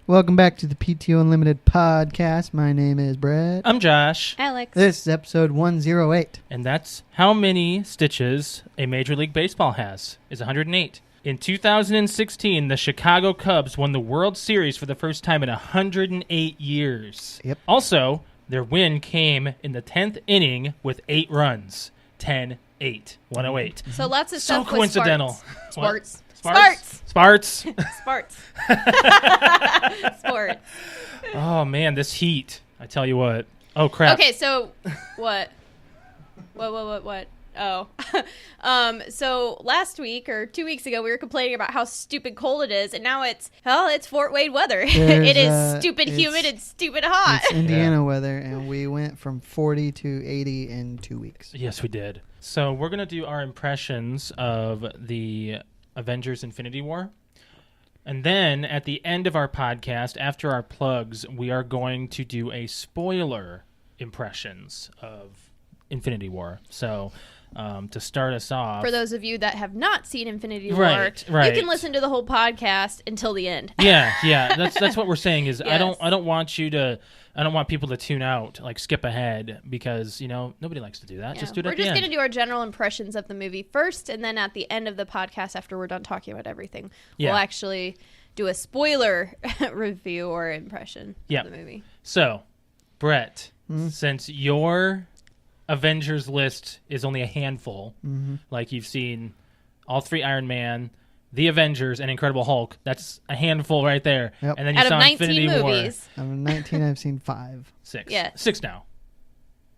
Welcome back to the PTOUnlimited podcast. My name is Brett. I'm Josh. Alex. This is episode 108. And that's how many stitches a Major League Baseball has, is 108. In 2016, the Chicago Cubs won the World Series for the first time in 108 years. Yep. Also, their win came in the 10th inning with 8 runs. 10-8. 108. So lots of So stuff with coincidental. Sports. Sparts? Sports. Sparts. Sports. Oh, man, this heat. I tell you what. Oh, crap. Okay, so what? What? Oh. So last week or 2 weeks ago, we were complaining about how stupid cold it is, and now it's Fort Wayne weather. It is stupid humid and stupid hot. It's Indiana weather, and we went from 40 to 80 in 2 weeks. Yes, we did. So we're going to do our impressions of the Avengers Infinity War. And then at the end of our podcast, after our plugs, we are going to do a spoiler impressions of Infinity War. So to start us off, For those of you that have not seen Infinity War, right. you can listen to the whole podcast until the end. Yeah. That's what we're saying is Yes. I don't want people to tune out, like skip ahead, because nobody likes to do that. Yeah. Just do it We're at the just end. going to do our general impressions of the movie first, and then at the end of the podcast, after we're done talking about everything, Yeah. we'll actually do a spoiler review or impression of the movie. So, Brett, since your Avengers list is only a handful, like you've seen all 3 Iron Man, the Avengers, and Incredible Hulk, that's a handful right there. Yep. And then you Out saw of 19 Infinity movies, Out of 19, I've seen 5. War. 6. Yeah. 6 now.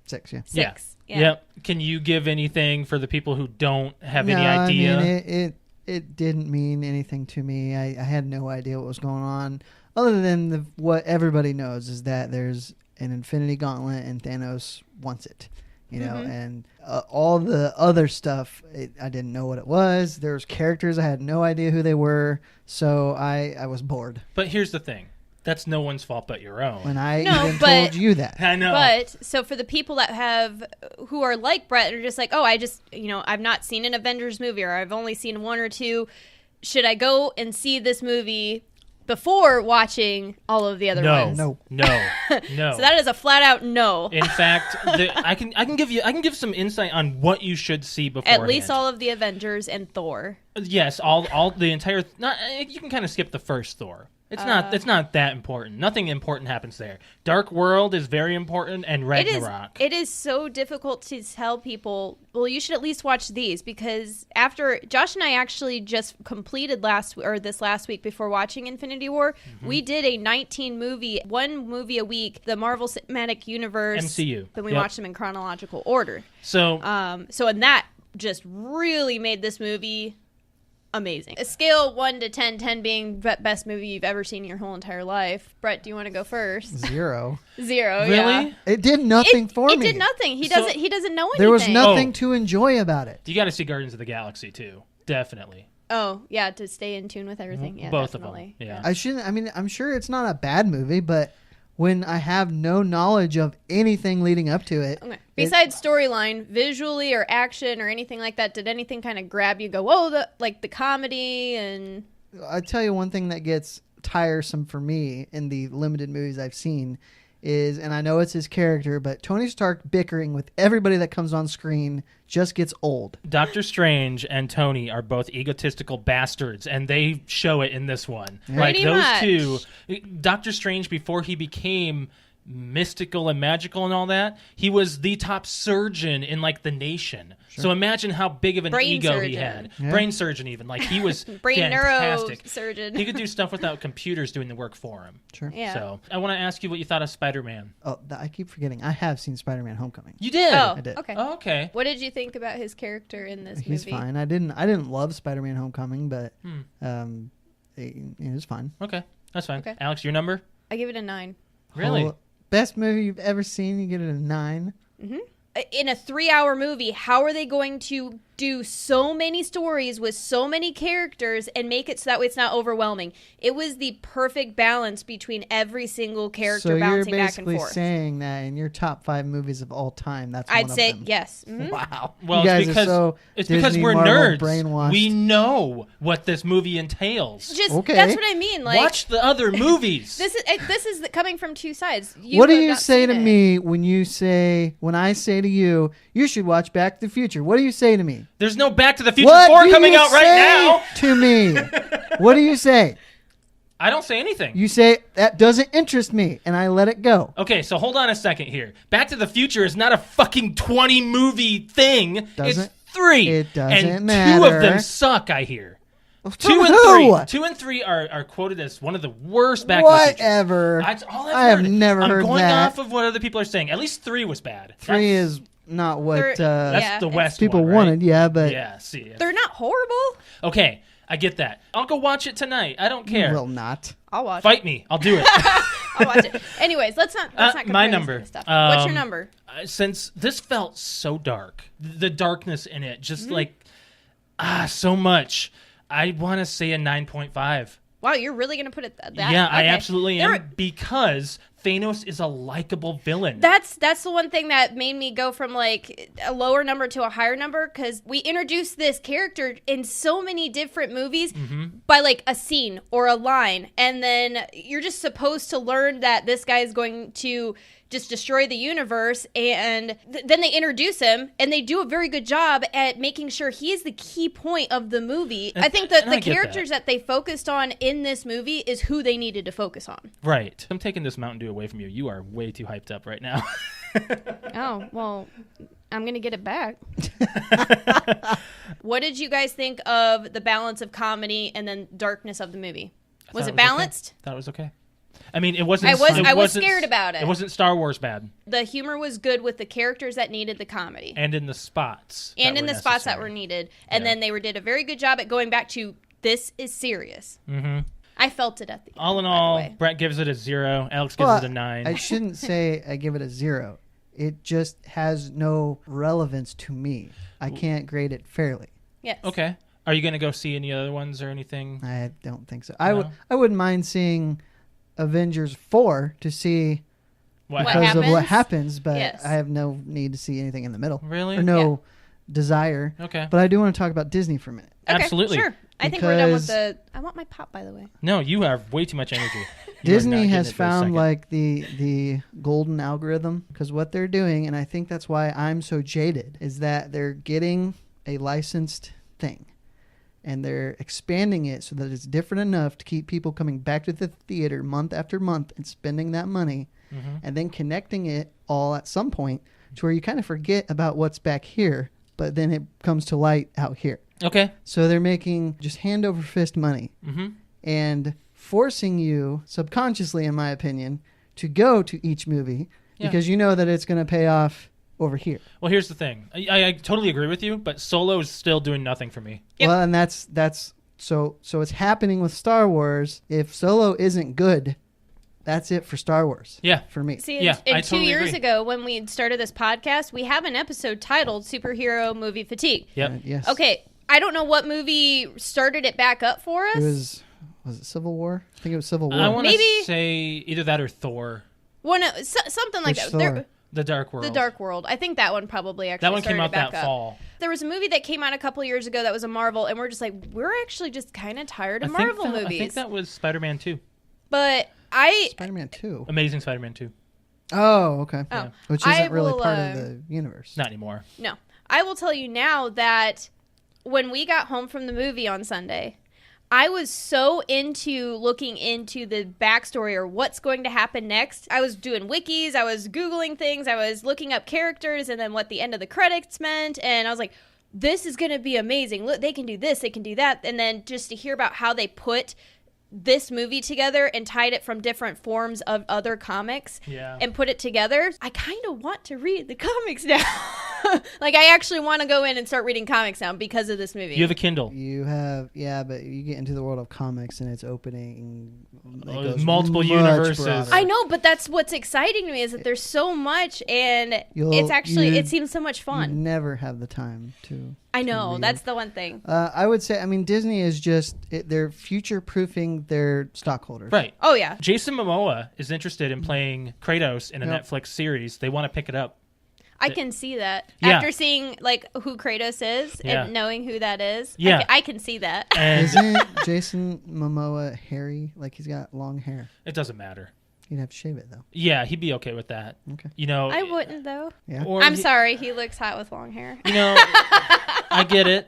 6, yeah. 6. Yeah. Yep. Can you give anything for the people who don't have any No, idea? I mean, it didn't mean anything to me. I had no idea what was going on, other than what everybody knows is that there's an Infinity Gauntlet and Thanos wants it. And all the other stuff, I didn't know what it was. There was characters, I had no idea who they were, so I was bored. But here's the thing. That's no one's fault but your own. When I No, even but- told you that. I know. But so for the people that who are like Brett and are just like, oh, I just, I've not seen an Avengers movie, or I've only seen 1 or 2. Should I go and see this movie before watching all of the other ones? No. No. So that is a flat out no. In fact, I can give some insight on what you should see before. At least all of the Avengers and Thor. Yes, all the entire. You can kind of skip the first Thor. It's not that important. Nothing important happens there. Dark World is very important, and Ragnarok. It is so difficult to tell people, well, you should at least watch these, because after Josh and I actually just completed this last week before watching Infinity War, we did a 19 movie, 1 movie a week, the Marvel Cinematic Universe MCU. Then we watched them in chronological order. So And that just really made this movie amazing. A scale 1 to 10, 10 being best movie you've ever seen in your whole entire life. Brett, do you want to go first? 0. 0. really, Yeah. It did nothing for me. It did nothing. He doesn't know anything. There was nothing Oh. to enjoy about it. you got to see Guardians of the Galaxy too. Definitely, Oh, yeah, to stay in tune with everything. Yeah, both definitely. of them. Yeah. I shouldn't. I mean, I'm sure it's not a bad movie, but when I have no knowledge of anything leading up to it, Okay. Besides storyline, visually or action or anything like that, did anything kind of grab you? Go, whoa, the comedy and I tell you one thing that gets tiresome for me in the limited movies I've seen is, and I know it's his character, but Tony Stark bickering with everybody that comes on screen just gets old. Doctor Strange and Tony are both egotistical bastards, and they show it in this one. Yeah. Like Pretty those much. two, Doctor Strange, before he became mystical and magical and all that, he was the top surgeon in like the nation. So imagine how big of an Brain ego he surgeon. had. Yeah. Brain surgeon, even, like he was brain fantastic. neurosurgeon. He could do stuff without computers doing the work for him. Sure. Yeah. So I want to ask you what you thought of Spider-Man. Oh, I keep forgetting. I have seen Spider-Man: Homecoming. You did. Oh, I did. okay. Oh, okay. What did you think about his character in this He's movie? fine. I didn't love Spider-Man: Homecoming, but it was fine. Okay, that's fine. Okay. Alex, your number? I give it a 9. Really? Oh, best movie you've ever seen? You get it a 9. In a 3-hour movie, how are they going to do so many stories with so many characters and make it so that way it's not overwhelming. It was the perfect balance between every single character bouncing back and forth. So you're basically saying that in your top 5 movies of all time, that's I'd one say of them. yes. Mm-hmm. Wow. Well, it's because we're Marvel nerds. Brainwashed. We know what this movie entails. That's what I mean. Like, watch the other movies. This is coming from two sides. What do you say to me when I say to you, you should watch Back to the Future? What do you say to me? There's no Back to the Future 4 coming out right now. To me, what do you say? I don't say anything. You say, that doesn't interest me, and I let it go. Okay, so hold on a second here. Back to the Future is not a fucking 20-movie thing. It's 3. It doesn't and matter. 2 of them suck, I hear. From 2 and who? 3. 2 and 3 are quoted as one of the worst Back to the Future. Whatever. That's all I've I heard. have never heard that. I'm going off of what other people are saying. At least 3 was bad. 3 is not what that's the West people one, right? wanted, yeah, but yeah, see, they're not horrible. Okay, I get that. I'll go watch it tonight. I don't care. You will not. I'll watch. Fight me. I'll do it. I'll watch it. Anyways, let's not compare my this number. kind of stuff. What's your number? Since this felt so dark, the darkness in it, just so much. I want to say a 9.5. Wow, you're really going to put it that? Yeah, okay. I absolutely am, because Thanos is a likable villain. That's the one thing that made me go from like a lower number to a higher number, because we introduced this character in so many different movies by like a scene or a line, and then you're just supposed to learn that this guy is going to just destroy the universe, and then they introduce him, and they do a very good job at making sure he is the key point of the movie. I think that the characters that they focused on in this movie is who they needed to focus on. Right. I'm taking this Mountain Dew away from you. You are way too hyped up right now. Oh, well, I'm going to get it back. What did you guys think of the balance of comedy and then darkness of the movie? Was it balanced? I thought it was okay. I mean, it wasn't. I was scared about it. It wasn't Star Wars bad. The humor was good with the characters that needed the comedy, and in the spots, spots that were needed. And then they did a very good job at going back to this is serious. Mm-hmm. I felt it at the end. All in all, Brett gives it a 0. Alex gives it a 9. I shouldn't say I give it a 0. It just has no relevance to me. I can't grade it fairly. Yes. Okay. Are you going to go see any other ones or anything? I don't think so. I wouldn't mind seeing Avengers 4 to see what happens, but yes. I have no need to see anything in the middle. Really? Or no desire. Okay. But I do want to talk about Disney for a minute. Okay, absolutely. Sure. I think we're done with I want my pop, by the way. No, you have way too much energy. Disney has found like the golden algorithm, because what they're doing, and I think that's why I'm so jaded, is that they're getting a licensed thing. And they're expanding it so that it's different enough to keep people coming back to the theater month after month and spending that money, and then connecting it all at some point to where you kind of forget about what's back here, but then it comes to light out here. Okay. So they're making just hand over fist money and forcing you subconsciously, in my opinion, to go to each movie because you know that it's going to pay off over here. Well, here's the thing. I totally agree with you, but Solo is still doing nothing for me. Yep. Well, and that's so it's happening with Star Wars. If Solo isn't good, that's it for Star Wars. Yeah. For me. See, and 2 years ago when we started this podcast, we have an episode titled Superhero Movie Fatigue. Yep. Yes. Okay. I don't know what movie started it back up for us. Was it Civil War? I think it was Civil War. I want to say either that or Thor. Something like that. Thor? The Dark World. The Dark World. I think that one probably actually that one came out that up. fall. There was a movie that came out a couple years ago that was a Marvel, and we're just like, we're actually just kind of tired of Marvel movies. I think that was Spider-Man 2. But Spider-Man 2. Amazing Spider-Man 2. Oh, okay. Oh. Yeah. Which isn't really part of the universe. Not anymore. No. I will tell you now that when we got home from the movie on Sunday, I was so into looking into the backstory or what's going to happen next. I was doing wikis, I was Googling things, I was looking up characters and then what the end of the credits meant, and I was like, this is going to be amazing. Look, they can do this, they can do that. And then just to hear about how they put this movie together and tied it from different forms of other comics and put it together, I kind of want to read the comics now. Like, I actually want to go in and start reading comics now because of this movie. You have a Kindle. You have, but you get into the world of comics and it's opening. It goes multiple much universes. broader. I know, but that's what's exciting to me is that there's so much, and it seems so much You fun. never have the time to. I know, read. that's the one thing. I would say, Disney is just they're future-proofing their stockholders. Right. Oh, yeah. Jason Momoa is interested in playing Kratos in a Netflix series. They want to pick it up. I can see that. Yeah. After seeing, like, who Kratos is and knowing who that is, Yeah. I can see that. And Isn't Jason Momoa hairy? Like, he's got long hair. it doesn't matter. You'd have to shave it, though. Yeah, he'd be okay with that. Okay. You know, I wouldn't, though. Yeah. or I'm sorry. He looks hot with long hair. You know, I get it.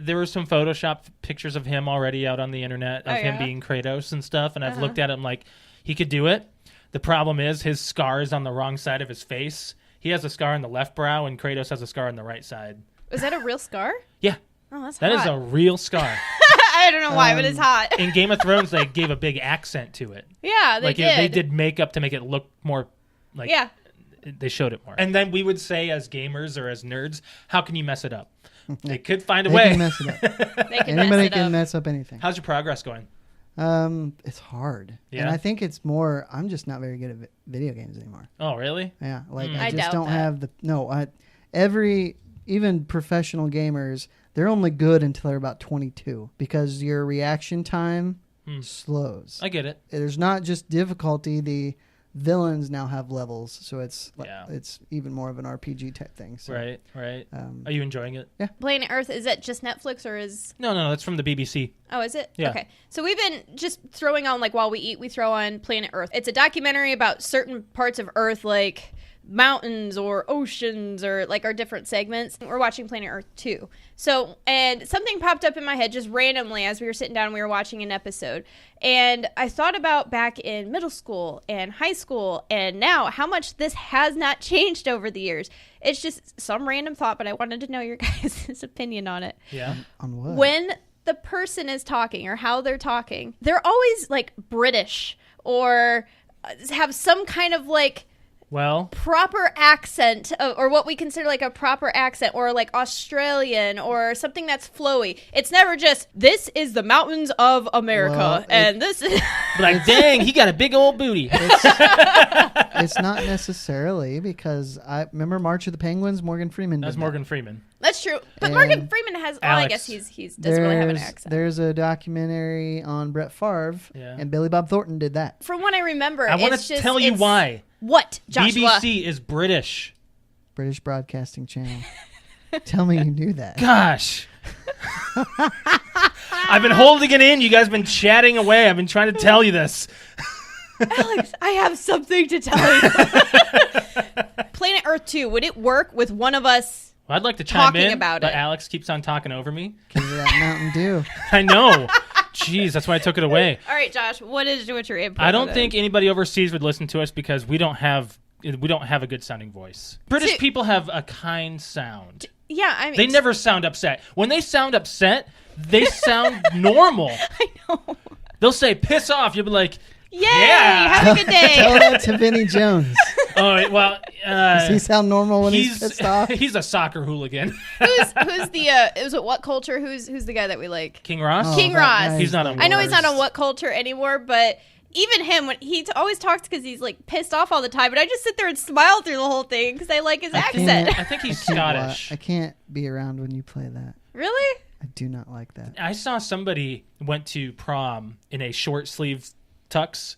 There were some Photoshop pictures of him already out on the internet of him being Kratos and stuff, and I've looked at him like he could do it. The problem is his scar is on the wrong side of his face. He has a scar on the left brow, and Kratos has a scar on the right side. Was that a real scar? Yeah. Oh, that's That hot. is a real scar. I don't know why, but it's hot. In Game of Thrones, they gave a big accent to it. Yeah, they did. They did makeup to make it look more like. Yeah. They showed it more. And then we would say, as gamers or as nerds, how can you mess it up? They could find a They way. can mess it up. They can Anybody mess it can up. mess up anything. How's your progress going? It's hard. Yeah? And I think it's more, I'm just not very good at video games anymore. Oh, really? Yeah. Like, I I just doubt don't that. have even professional gamers, they're only good until they're about 22 because your reaction time slows. I get it. There's not just difficulty, the villains now have levels, so it's Yeah. it's even more of an RPG type thing. So, Right. Are you enjoying it? Planet Earth, is that just Netflix or is... No, that's from the BBC. Oh, is it? Yeah. Okay. So we've been just throwing on, like, while we eat, we throw on Planet Earth. It's a documentary about certain parts of Earth, like mountains or oceans or, like, our different segments. We're watching Planet Earth 2. So, and something popped up in my head just randomly as we were sitting down and we were watching an episode. And I thought about back in middle school and high school and now how much this has not changed over the years. It's just some random thought, but I wanted to know your guys' opinion on it. Yeah. On what? When the person is talking or how they're talking, they're always like British or have some kind of like Well, proper accent or what we consider like a proper accent or like Australian or something that's flowy. It's never just, this is the mountains of America Well, and this is... like, dang, he got a big old booty. It's not necessarily because I remember March of the Penguins. Morgan Freeman. That's did Morgan Freeman. That's true. But And Morgan Freeman has... Well, I Alex. guess he's doesn't really have an accent. There's a documentary on Brett Favre, Yeah. and Billy Bob Thornton did that. From what I remember, I want it's to just... tell you it's- why. What, Joshua? BBC is British. British Broadcasting Channel. Tell me you knew that. Gosh. I've been holding it in. You guys been chatting away. I've been trying to tell you this. Alex, I have something to tell you. Planet Earth 2, would it work with one of us? Well, I'd like to chime Talking in, about but it. Alex keeps on talking over me. Give her that Mountain Dew. I know. Jeez, that's why I took it away. All right, Josh, what's your input? I don't with think it? anybody overseas would listen to us because we don't have a good sounding voice. British See- people have a kind sound. Yeah, I mean... They never sound upset. When they sound upset, they sound normal. I know. They'll say, piss off. You'll be like, Yay! Yeah. Have a good Tell day. that to Vinnie Jones. oh, well, Does he sound normal when he's pissed off? he's a soccer hooligan. who's the is it What Culture? Who's the guy that we like? King Ross? Oh, King that Ross. guy He's is not the on I know he's not on worst. What Culture anymore, but even him, when he always talks because he's like pissed off all the time, but I just sit there and smile through the whole thing because I like his accent. I think he's Can't Scottish. I can't be around when you play that. Really? I do not like that. I saw somebody went to prom in a short sleeve tux.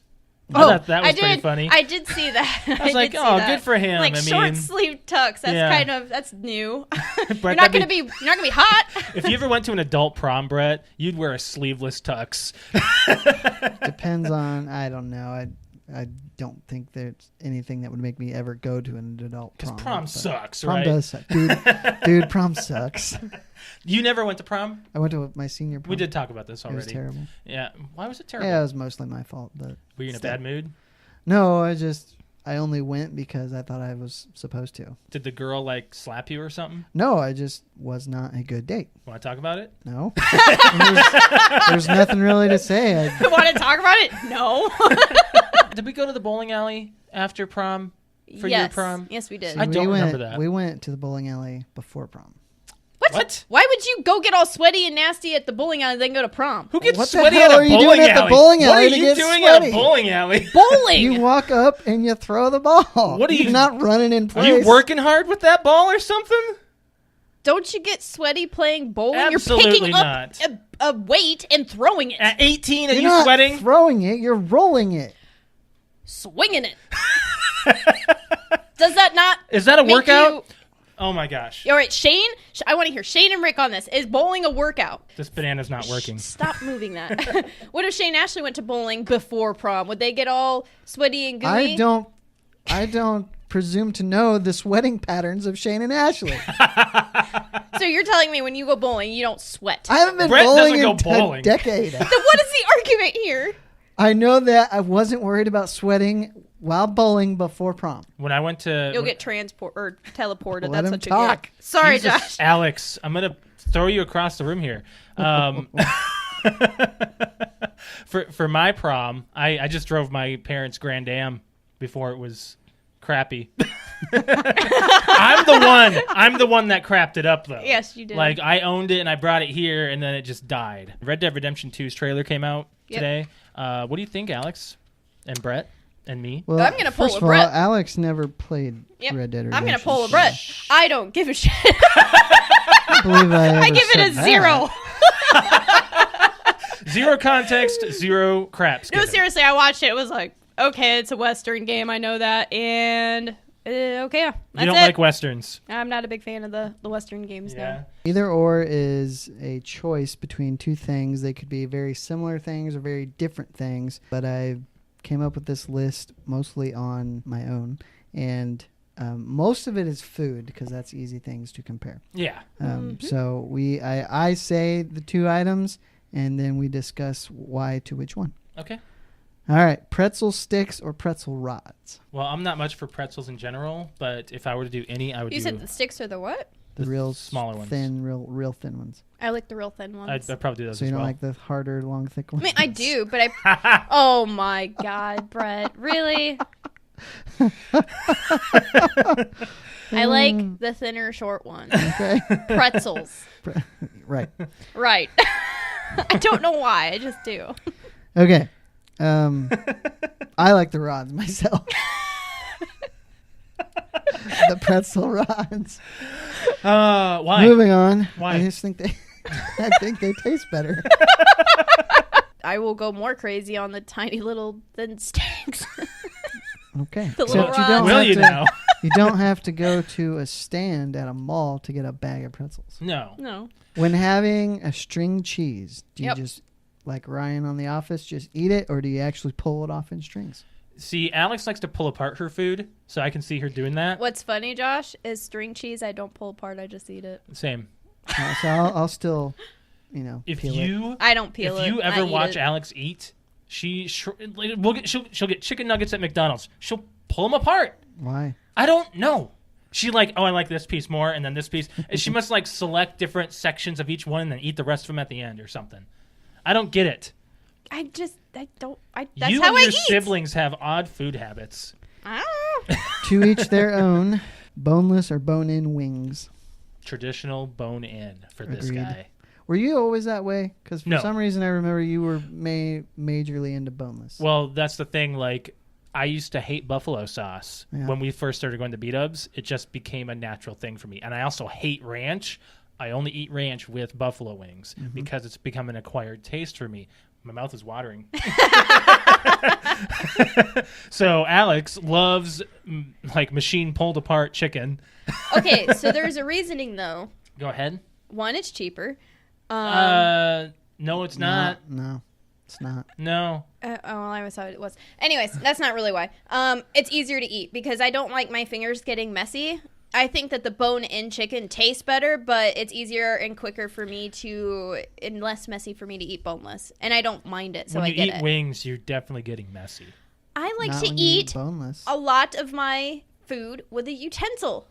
Oh, that was pretty funny. I did see that. I was like, oh, good for him. Like I short mean, sleeve tux. That's Yeah. that's new. Brett, you're not that'd gonna be hot. If you ever went to an adult prom, Brett, you'd wear a sleeveless tux. Depends on, I don't know. I don't think there's anything that would make me ever go to an adult Because prom. prom but sucks, Prom right? does suck. Dude, prom sucks. You never went to prom? I went to my senior prom. We did talk about this It was already. terrible. Yeah. Why was it terrible? Yeah, it was mostly my fault. But Were you in a still. bad mood? No, I only went because I thought I was supposed to. Did the girl like slap you or something? No, I just was not a good date. Want to talk about it? No. there's nothing really to say. Want to talk about it? No. Did we go to the bowling alley after prom? for your prom? Yes, we did. I don't remember that. We went to the bowling alley before prom. What? Why would you go get all sweaty and nasty at the bowling alley and then go to prom? Who gets What the sweaty hell at are a you bowling doing at the alley? bowling What are alley to you get doing sweaty? at a bowling alley? Bowling! You walk up and you throw the ball. What are you- You're not running in Are place. you working hard with that ball or something? Don't you get sweaty playing bowling? Absolutely You're picking not. up a weight and throwing it. At 18, are You're you not sweating? throwing it. You're rolling it. Swinging it. Does that not Is that a make workout? you- Oh my gosh. All right, Shane, I want to hear Shane and Rick on this. Is bowling a workout? This banana's not working. Stop moving that. What if Shane and Ashley went to bowling before prom? Would they get all sweaty and gooey? I don't presume to know the sweating patterns of Shane and Ashley. So you're telling me when you go bowling, you don't sweat? I haven't been Brett bowling doesn't go in bowling. a decade. Then what is the argument here? I know that I wasn't worried about sweating while bowling before prom. When I went to... You'll get teleported. Let That's him what you talk. get. Sorry, Jesus, Josh. Alex, I'm going to throw you across the room here. For my prom, I just drove my parents' Grand Am before it was crappy. I'm the one that crapped it up, though. Yes, you did. Like, I owned it and I brought it here and then it just died. Red Dead Redemption 2's trailer came out today. What do you think, Alex and Brett and me? Well, I'm gonna pull first a of all, Brett. Alex never played Red Dead Redemption. I'm going to pull a Brett. I don't give a shit. I can't believe I give it a said 0. That. Zero context, zero craps. No, seriously, I watched it. It was like, okay, it's a Western game. I know that. And, okay, that's You don't it. like Westerns. I'm not a big fan of the Western games now. Either or is a choice between two things. They could be very similar things or very different things. But I came up with this list mostly on my own. And most of it is food because that's easy things to compare. Yeah. So I say the two items and then we discuss why to which one. Okay. All right. Pretzel sticks or pretzel rods? Well, I'm not much for pretzels in general, but if I were to do any, I would You do... said the sticks are the what? The real smaller ones. Thin, real thin ones. I like the real thin ones. I'd probably do those So you as don't well. like the harder, long, thick I ones? mean, I do, but I... Oh, my God, Brett. Really? I like the thinner, short ones. Okay. Pretzels. Right. Right. I don't know why. I just do. Okay. I like the rods myself. The pretzel rods. Why? Moving on. Why? I just think I think they taste better. I will go more crazy on the tiny little thin sticks. Okay. The little Except rods. Will you now? you don't have to go to a stand at a mall to get a bag of pretzels. No. No. When having a string cheese, do you Yep. just, like Ryan on The Office, just eat it, or do you actually pull it off in strings? See, Alex likes to pull apart her food, so I can see her doing that. What's funny, Josh, is string cheese I don't pull apart. I just eat it. Same. So I'll still, If peel it. you I don't peel it. if you I ever eat watch it. Alex eat, she'll get chicken nuggets at McDonald's. She'll pull them apart. Why? I don't know. She I like this piece more, and then this piece. And she must select different sections of each one and then eat the rest of them at the end or something. I don't get it. That's You how and I your eat. siblings have odd food habits. To each their own. Boneless or bone-in wings. Traditional bone in for this Agreed. guy. Were you always that way? Because for No. some reason I remember you were majorly into boneless. Well, that's the thing. I used to hate buffalo sauce Yeah. when we first started going to B-dubs. It just became a natural thing for me. And I also hate ranch. I only eat ranch with buffalo wings because it's become an acquired taste for me. My mouth is watering. So Alex loves machine pulled apart chicken. Okay, so there's a reasoning though. Go ahead. One, it's cheaper. No, it's not. No, it's not. No. Well, I always thought it was. Anyways, that's not really why. It's easier to eat because I don't like my fingers getting messy. I think that the bone-in chicken tastes better, but it's easier and quicker for me and less messy for me to eat boneless. And I don't mind it, so when I you get eat it. wings, you're definitely getting messy. I like Not to when you eat boneless. a lot of my food with a utensil.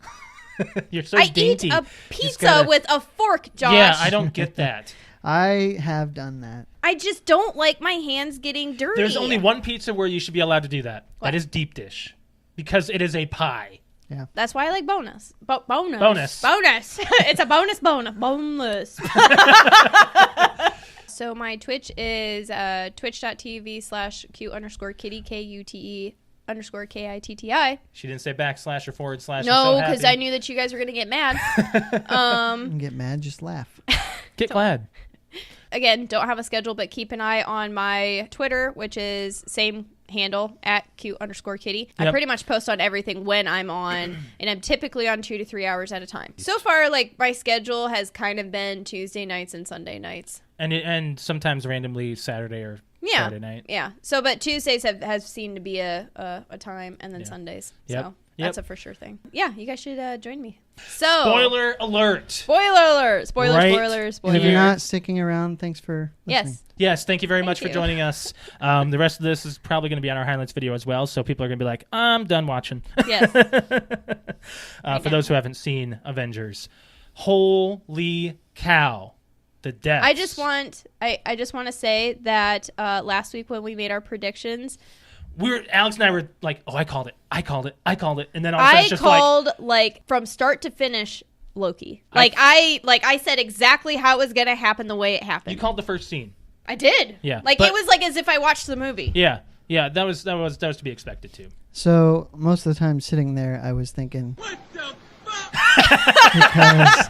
You're so I dainty. eat a Just pizza gotta- with a fork, Josh. Yeah, I don't get that. I have done that. I just don't like my hands getting dirty. There's only one pizza where you should be allowed to do that. What? That is deep dish. because it is a pie. Yeah. That's why I like bonus. Bonus. Bonus. It's a bonus. Bonus. So my Twitch is twitch.tv/Q_kitty, KUTE_KITTI. She didn't say backslash or forward slash. No, because I knew that you guys were going to get mad. Get mad, just laugh. Get glad. Again, don't have a schedule, but keep an eye on my Twitter, which is same handle at Q_kitty. I Yep. pretty much post on everything when I'm on, and I'm typically on 2 to 3 hours at a time. So far, like, my schedule has kind of been Tuesday nights and Sunday nights. And sometimes randomly Saturday or Friday night. Yeah. So, but Tuesdays have seemed to be a time, and then Sundays. Yep. So that's a for sure thing. Yeah, you guys should join me. So Spoiler alert. Spoilers. And if you're not sticking around, thanks for listening. Yes, thank you very much Thank for you. joining us. The rest of this is probably going to be on our highlights video as well, so people are going to be like, I'm done watching. Yes. For those who haven't seen Avengers. Holy cow. The deaths. I just want to say that last week when we made our predictions, Alex and I were like, oh, I called it, and then all of a sudden I it's just called like from start to finish Loki. I said exactly how it was gonna happen the way it happened. you called the first scene. I did. Yeah, Like but- it was like as if I watched the movie. Yeah, that was to be expected too. So most of the time sitting there, I was thinking, what the fuck? Because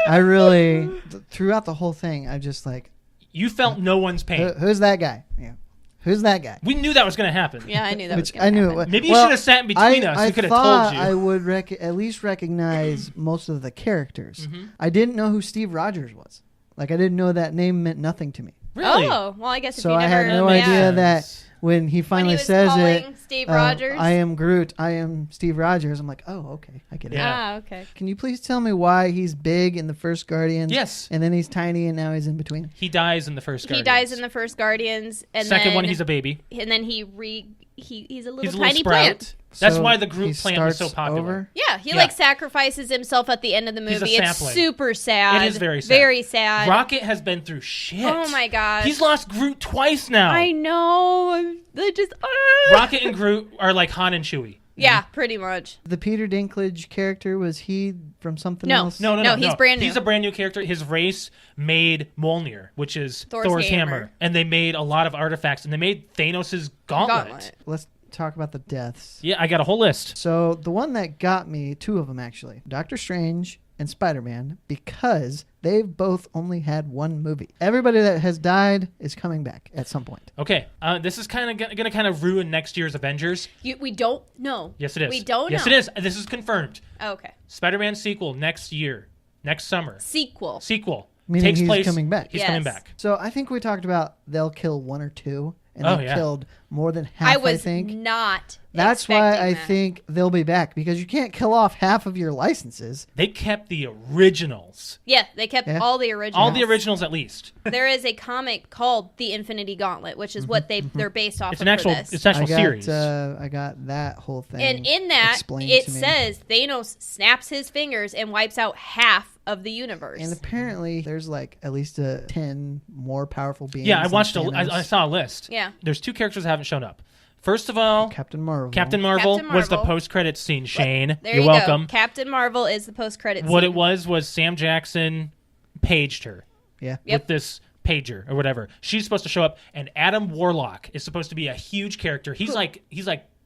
I really, throughout the whole thing, I just like, You felt no one's pain. who's that guy? Yeah, who's that guy? We knew that was going to happen. Yeah, I knew that was Which gonna I knew happen. it was. Maybe you should have sat in between us. I We could have thought told you. I would at least recognize most of the characters. I didn't know who Steve Rogers was. Like, I didn't know that name meant nothing to me. Really? Oh, well, I guess if So you I never had no makes idea sense. that when he when finally he was says calling it, Steve Rogers. I am Groot, I am Steve Rogers. I'm like, oh, okay, I get it. Yeah. Okay. Can you please tell me why he's big in the first Guardians? Yes. And then he's tiny and now he's in between? He dies in the first Guardians. He dies in the first Guardians, and second then, one, he's a baby. and then he's a little He's a tiny little sprout. plant. That's So why the Groot he plant was so starts popular. over? Yeah, he Yeah. like sacrifices himself at the end of the He's a movie. It's sapling. super sad. It is very sad. Very sad. Rocket has been through shit. Oh my gosh. He's lost Groot twice now. I know. They just Rocket and Groot are like Han and Chewie. Yeah, pretty much. The Peter Dinklage character, was he from something No. else? No, he's brand new. He's a brand new character. His race made Mjolnir, which is Thor's hammer. hammer. And they made a lot of artifacts, and they made Thanos' gauntlet. Let's talk about the deaths. Yeah, I got a whole list. So the one that got me, two of them actually, Doctor Strange and Spider-Man, because they've both only had one movie. Everybody that has died is coming back at some point. Okay, this is kind of going to kind of ruin next year's Avengers. We don't know. Yes, it is. We don't Yes, know. it is. This is confirmed. Oh, okay. Spider-Man sequel next year, next summer. Sequel. Meaning takes he's place. coming back. He's Yes. coming back. So I think we talked about they'll kill one or two, and Oh, they yeah. killed more than half, I was think. not. That's why expecting I that. think they'll be back, because you can't kill off half of your licenses. They kept the originals. Yeah, they kept Yeah. all the originals. All the originals, at least. There is a comic called The Infinity Gauntlet, which is what they're based off It's of an actual, for this. it's an actual series. I got that whole thing. And in that, explained it to me. says Thanos snaps his fingers and wipes out half of the universe. And apparently, there's like at least 10 more powerful beings. Yeah, I than watched. Thanos. I saw a list. Yeah. There's two characters that haven't shown up. First of all, Captain Marvel. Captain Marvel Captain was the Marvel. post-credits scene. Shane, there you're you welcome. go. Captain Marvel is the post-credit What scene. it was Sam Jackson paged her Yeah. Yep. with this pager or whatever. She's supposed to show up, and Adam Warlock is supposed to be a huge character. He's like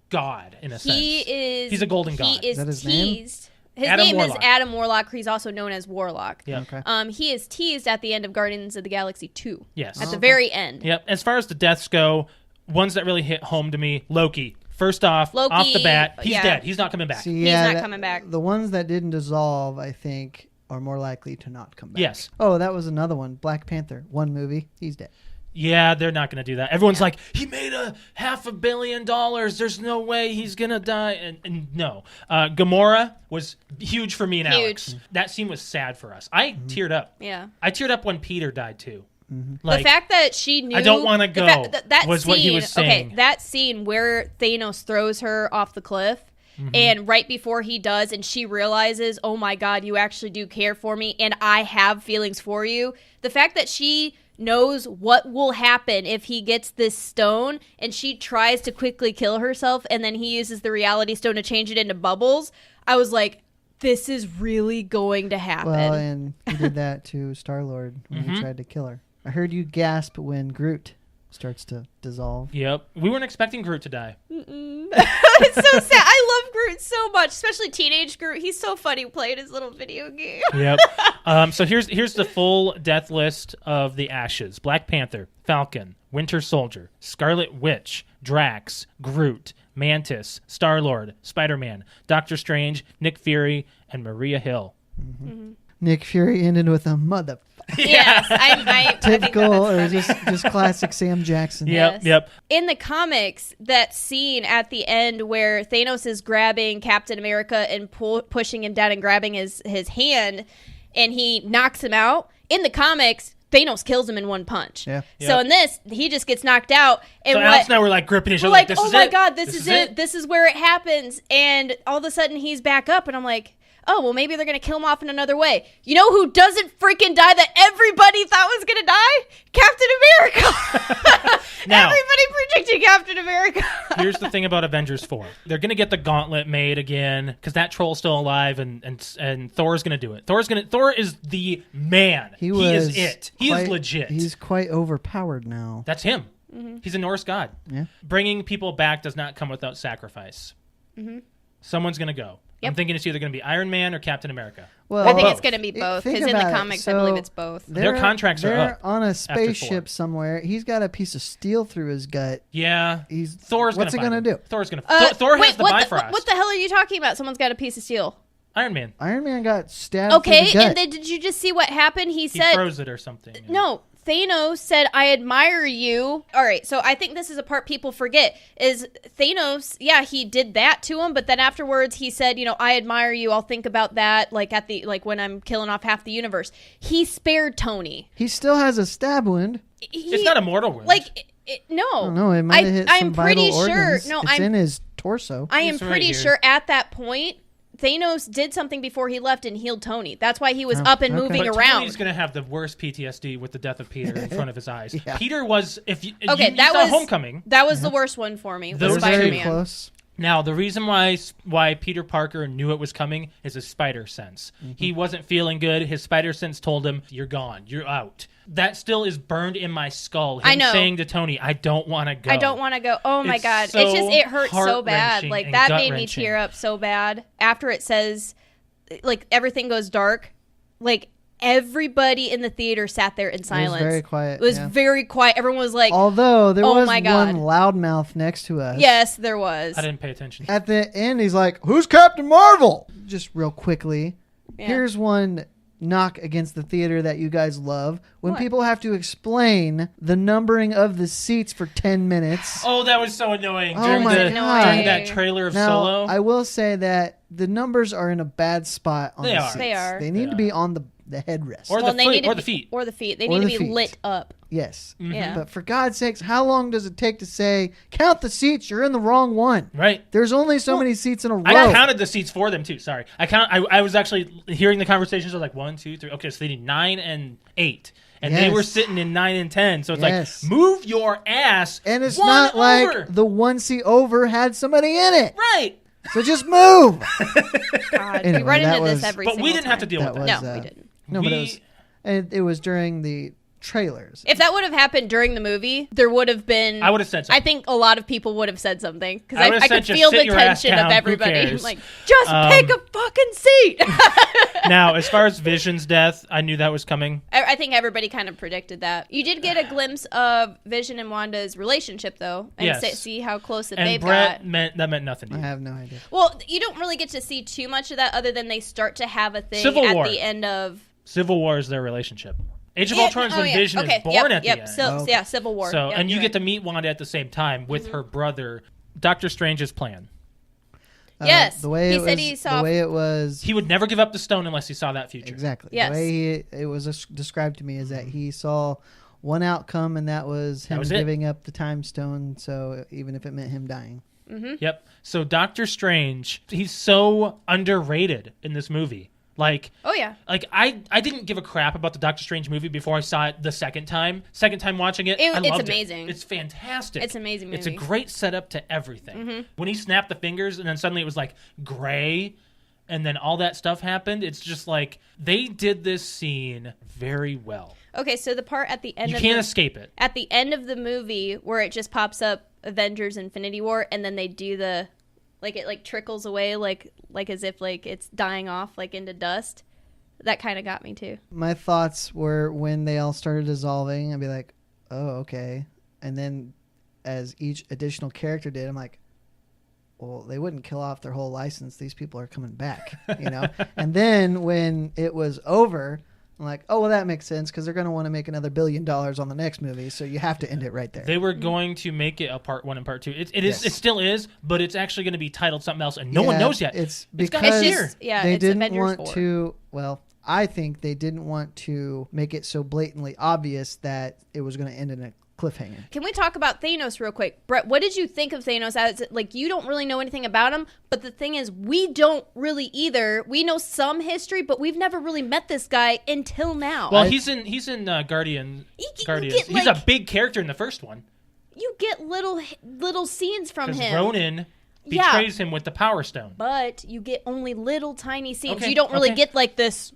God in a sense. He's a golden god. He is that his name? teased. His Adam name Warlock. is Adam Warlock. He's also known as Warlock. Yeah. Okay. He is teased at the end of Guardians of the Galaxy 2. Yes. At the very end. Yep. As far as the deaths go, ones that really hit home to me, Loki. First off, Loki, off the bat, he's yeah. dead. He's not coming back. See, He's yeah, not coming back. The ones that didn't dissolve, I think, are more likely to not come back. Yes. Oh, that was another one. Black Panther. One movie. He's dead. Yeah, they're not going to do that. Everyone's like, he made $500 million. There's no way he's going to die. And no. Gamora was huge for me and Alex. That scene was sad for us. I teared up. Yeah. I teared up when Peter died, too. The fact that she knew... I don't wanna the go that was scene, what he was saying. Okay, that scene where Thanos throws her off the cliff, and right before he does, and she realizes, oh my God, you actually do care for me, and I have feelings for you. The fact that she knows what will happen if he gets this stone, and she tries to quickly kill herself, and then he uses the reality stone to change it into bubbles. I was like, this is really going to happen. Well, and he did that to Star-Lord when he tried to kill her. I heard you gasp when Groot starts to dissolve. Yep. We weren't expecting Groot to die. It's so sad. I love Groot so much, especially teenage Groot. He's so funny playing his little video game. Yep. So here's the full death list of the Ashes: Black Panther, Falcon, Winter Soldier, Scarlet Witch, Drax, Groot, Mantis, Star-Lord, Spider-Man, Doctor Strange, Nick Fury, and Maria Hill. Nick Fury ended with a mother. Yes, I Typical, I think or that's funny. just classic Sam Jackson. Yes. Yep. In the comics, that scene at the end where Thanos is grabbing Captain America and pushing him down and grabbing his hand, and he knocks him out. In the comics, Thanos kills him in one punch. Yeah. So Yep. in this, he just gets knocked out. And So Alex and I were like gripping each we're other like, this oh is my it. God, this is it. This is where it happens. And all of a sudden, he's back up, and I'm like, oh, well, maybe they're going to kill him off in another way. You know who doesn't freaking die that everybody thought was going to die? Captain America. Now- Everybody predicted Captain America. Here's the thing about Avengers 4. They're going to get the gauntlet made again because that troll's still alive, and Thor's going to do it. Thor is the man. He is it. He is legit. He's quite overpowered now. That's him. He's a Norse god. Yeah. Bringing people back does not come without sacrifice. Someone's going to go. Yep. I'm thinking it's either going to be Iron Man or Captain America. Well, I think both. it's going to be both Think because in the about it. comics, I So believe it's both. Their contracts are they're up on a four. spaceship somewhere. He's got a piece of steel through his gut. Yeah. What's it going to do? Thor's going to Thor has the Bifrost. What the hell are you talking about? Someone's got a piece of steel. Iron Man. Iron Man got stabbed through Okay, the gut. and then did you just see what happened? He He said, froze it or something. no, Thanos said, I admire you. All right, so I think this is a part people forget, is Thanos, yeah, he did that to him, but then afterwards he said, I admire you, I'll think about that, like when I'm killing off half the universe. He spared Tony. He still has a stab wound. It's not a mortal wound. No. No, it might have hit some I'm pretty vital sure. organs. No, it's in his torso. I am It's right pretty here. sure at that point, Thanos did something before he left and healed Tony. That's why he was up and okay. moving But around. Tony's going to have the worst PTSD with the death of Peter in front of his eyes. Yeah. Peter was, if you, Okay, you that saw was Homecoming. That was the worst one for me. Those Was are very Spider-Man. close. Now, the reason why Peter Parker knew it was coming is his spider sense. He wasn't feeling good. His spider sense told him, you're gone. You're out. That still is burned in my skull. Him I know. saying to Tony, I don't want to go. I don't want to go. Oh my It's God. so It hurt so bad. heart-wrenching Like and that made me gut-wrenching. tear up so bad. After it says, like everything goes dark, like everybody in the theater sat there in silence. It was very quiet. It was yeah. very quiet. Everyone was like, Although there oh was my God. one loudmouth next to us. yes, there was. I didn't pay attention. At the end, he's like, "Who's Captain Marvel?" Just real quickly. Yeah. Here's one knock against the theater that you guys love when What? people have to explain the numbering of the seats for 10 minutes. Oh, that was so annoying. Oh during, my the, God. during that trailer of Now, Solo. I will say that the numbers are in a bad spot on They the are. seats. They are. They need They to be on the headrest. Or Well, the they foot- need to or the be- feet. Or the feet. They Or need the to be feet. lit up. Yes. Yeah. But for God's sakes, how long does it take to say, count the seats, you're in the wrong one? Right. There's only so many seats in a row. I counted the seats for them too. Sorry, I was actually hearing the conversations. I was like 1, 2, 3. Okay, so they need 9 and 8, and they Yes. were sitting in 9 and 10. So it's Yes. like move your ass. And it's one not like over. the one seat over had somebody in it. right. So just move. God, Anyway, we run that into this was- every But single we didn't have to time. deal That with that. was, No, we didn't. No, but it was during the trailers. If that would have happened during the movie, there would have been. I would have said something. I think a lot of people would have said something because I would have I said could just feel sit the your ass tension down, of who everybody. cares? Like, just pick a fucking seat. Now, as far as Vision's death, I knew that was coming. I think everybody kind of predicted that. You did get a glimpse of Vision and Wanda's relationship, though, and Yes. see how close that And they've Brett got. meant nothing to I you. have no idea. Well, you don't really get to see too much of that other than they start to have a thing Civil at War. the end of. Civil War is their relationship. Age of Ultron is when Vision is born at the end. So, yeah, Civil War. So, Yep, and you you're get to meet Wanda at the same time with her brother, Doctor Strange's plan. Yes, The way he it said was, he saw- the way it was He would never give up the stone unless he saw that future. exactly. Yes. The way it was described to me is that he saw one outcome, and that was him was it. giving up the time stone. So even if it meant him dying, Yep. So Doctor Strange, he's so underrated in this movie. Like, Oh yeah. like I didn't give a crap about the Doctor Strange movie before I saw it the second time. Second time watching it, I loved amazing. it. It's fantastic. It's an amazing movie. It's a great setup to everything. When he snapped the fingers and then suddenly it was like gray and then all that stuff happened, it's just like they did this scene very well. Okay, so the part at the end You can't escape it. At the end of the movie where it just pops up Avengers Infinity War and then they do the like it like trickles away like as if like it's dying off like into dust. That kind of got me too. My thoughts were when they all started dissolving, I'd be like, oh, okay. And then as each additional character did, I'm like, well, they wouldn't kill off their whole license. These people are coming back, you know? And then when it was over, I'm like, oh, well, that makes sense because they're going to want to make another $1 billion on the next movie, so you have to end it right there. They were going to make it a part 1 and part 2. It Yes. still is, but it's actually going to be titled something else, and no one knows yet. It's got because a year. they it's didn't Avengers want 4. to, well, I think they didn't want to make it so blatantly obvious that it was going to end in a cliffhanger. Can we talk about Thanos real quick? Brett, what did you think of Thanos? As like, you don't really know anything about him, but the thing is, we don't really either. We know some history, but we've never really met this guy until now. Well, he's in Guardians. get, He's like- a big character in the first one. You get little scenes from Because him. Ronan Yeah. betrays him with the Power Stone. But you get only little tiny scenes. Okay, You don't really okay. get like this.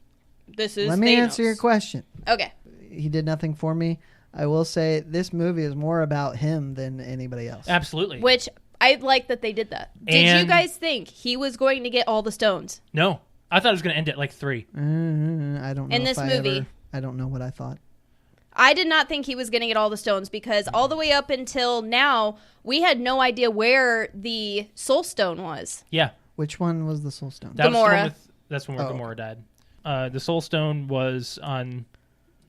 This is Let me Thanos. answer your question. Okay. He did nothing for me. I will say this movie is more about him than anybody else. Absolutely. Which I like that they did that. Did you And- guys think he was going to get all the stones? No. I thought it was going to end at like 3. I don't know In if this I movie. ever, I don't know what I thought. I did not think he was going to get all the stones because all the way up until now, we had no idea where the Soul Stone was. Yeah. Which one was the Soul Stone? That was the one Gamora. that's when Oh, Gamora died. The Soul Stone was on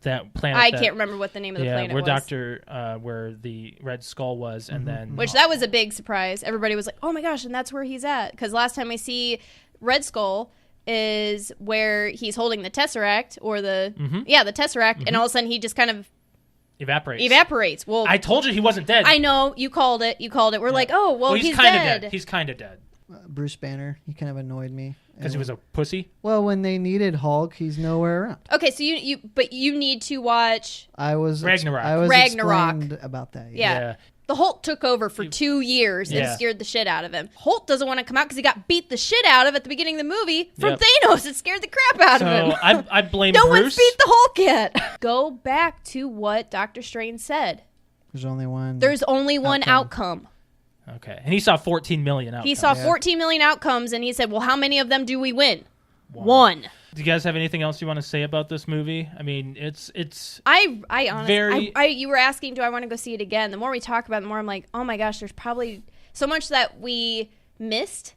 that planet. I can't remember what the name of the planet where was. where the Red Skull was, and then Which that was a big surprise. Everybody was like, "Oh my gosh!" And that's where he's at. Because last time we see Red Skull is where he's holding the Tesseract or the the Tesseract, and all of a sudden he just kind of evaporates. Well, I told you he wasn't dead. I know you called it. We're like, "Oh, well, he's he's kind of dead." dead. He's kind of dead Bruce Banner. He kind of annoyed me. because he was a pussy. Well, when they needed Hulk, he's nowhere around. Okay, so you need to watch. I was Ragnarok. I was Ragnarok. explained about that. Yeah. The Hulk took over for 2 years and Yeah. scared the shit out of him. Hulk doesn't want to come out because he got beat the shit out of at the beginning of the movie from Yep. Thanos. It scared the crap out of him. So I blame No Bruce. one's beat the Hulk yet. Go back to what Dr. Strange said. There's only one. There's only one outcome. Okay, and he saw 14 million outcomes. He saw 14 million outcomes, and he said, well, how many of them do we win? One. Do you guys have anything else you want to say about this movie? I mean, it's I honestly, Very- you were asking, do I want to go see it again? The more we talk about it, the more I'm like, oh my gosh, there's probably so much that we missed.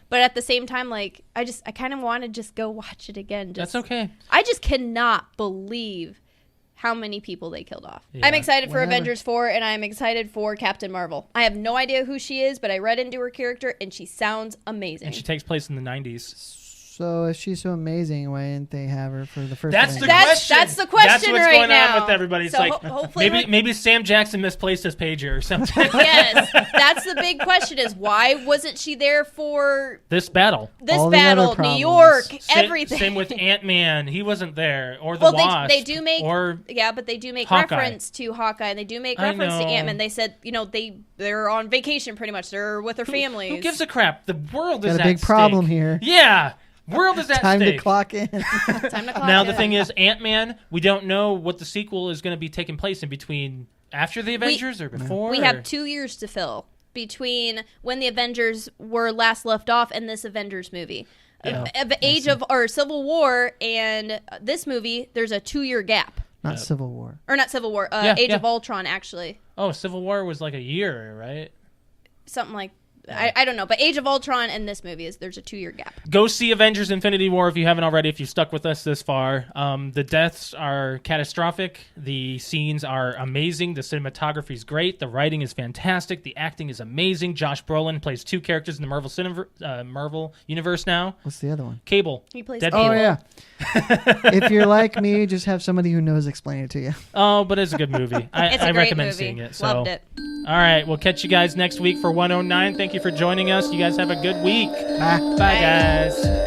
But at the same time, like, I kind of want to just go watch it again. that's okay. I just cannot believe how many people they killed off. Yeah. I'm excited for Whatever. Avengers 4, and I'm excited for Captain Marvel. I have no idea who she is, but I read into her character, and she sounds amazing. And she takes place in the 90s. So if she's so amazing, why didn't they have her for the first? That's the Avengers? question. That's the question That's what's right going now. on with everybody. It's So like hopefully maybe Sam Jackson misplaced his pager or something. Yes, that's the big question: is why wasn't she there for This battle. this All the battle? other New problems. York, Sa- everything. Same with Ant-Man. He wasn't there. Or the well, Wasp. they do make Or but they do make Hawkeye. reference to Hawkeye, and they do make I reference to know. Ant-Man. They said, they're on vacation pretty much. They're with their families. who gives a crap? The world is Got a at big stake. problem here. Yeah. World is at Time stake. to clock in. Time to clock Now the in. thing is, Ant-Man. We don't know what the sequel is going to be taking place in between, after the Avengers or before. We or- have 2 years to fill between when the Avengers were last left off and this Avengers movie. Yeah. Civil War and this movie, there's a 2-year gap. Not Civil War. Or not Civil War, Yeah, Age yeah. of Ultron, actually. Oh, Civil War was like a year, right? Something like I don't know, but Age of Ultron and this movie there's a 2-year gap. Go see Avengers Infinity War if you haven't already, if you've stuck with us this far. The deaths are catastrophic. The scenes are amazing. The cinematography is great. The writing is fantastic. The acting is amazing. Josh Brolin plays 2 characters in the Marvel universe now. What's the other one? Cable. He plays Deadpool. Oh yeah. If you're like me, just have somebody who knows explain it to you. Oh, but it's a good movie. It's a I great recommend movie. seeing it. So. Loved it. All right, we'll catch you guys next week for 109. Thank you for joining us. You guys have a good week. Bye. Bye, guys.